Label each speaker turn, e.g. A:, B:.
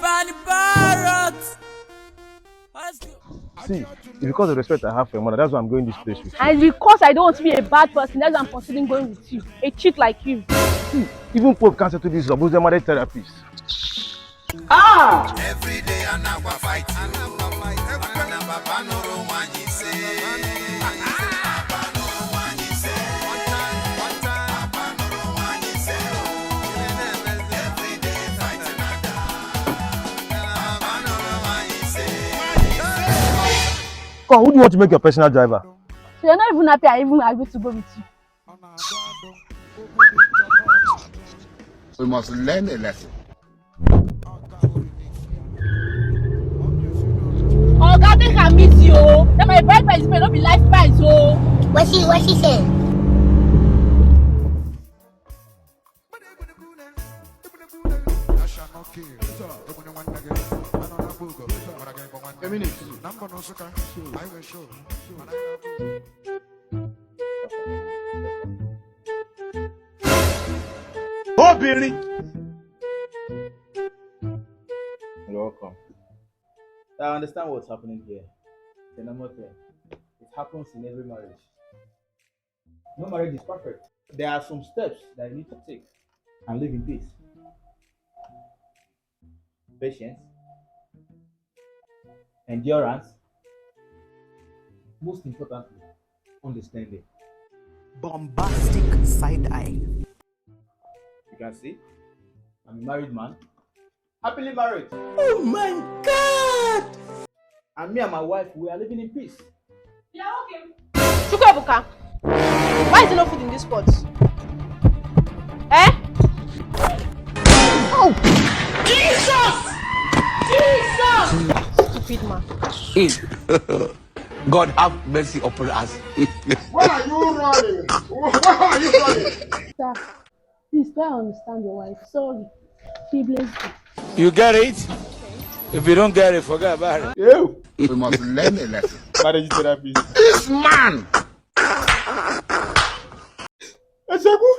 A: funny parrot.
B: See, because of the respect I have for your mother, that's why I'm going this place with you.
C: And because I don't want to be a bad person, that's why I'm considering going with you. A cheat like you.
B: See, even Pope can't settle this abuse them marriage therapist.
D: Ah!
A: Every day I never fight.
B: Come on, who do you want to make your personal driver?
C: So you're not even happy I even agreed to go with you.
D: We must learn a lesson.
C: Oh, God, they can miss you. That my bride price may not be life price, oh.
E: What she say?
B: Oh, Billy! You're welcome. I understand what's happening here. It's a normal thing. It happens in every marriage. No marriage is perfect. There are some steps that you need to take and live in peace. Patience, endurance, most importantly, understanding.
F: Bombastic side eye.
B: You can see, I'm a married man, happily married.
F: Oh my God!
B: And me and my wife, we are living in peace.
C: Yeah, okay. Chukwuebuka, why is there no food in this pot? Eh? Oh! Jesus! Stupid man.
G: God have mercy upon us.
D: Where are you running? Where are you running?
C: Sir, please try to understand your wife. Sorry. She bless
G: You get it? If you don't get it, forget about it.
B: You!
D: We must learn a lesson.
B: Marriage therapist.
D: This man!
B: It's a good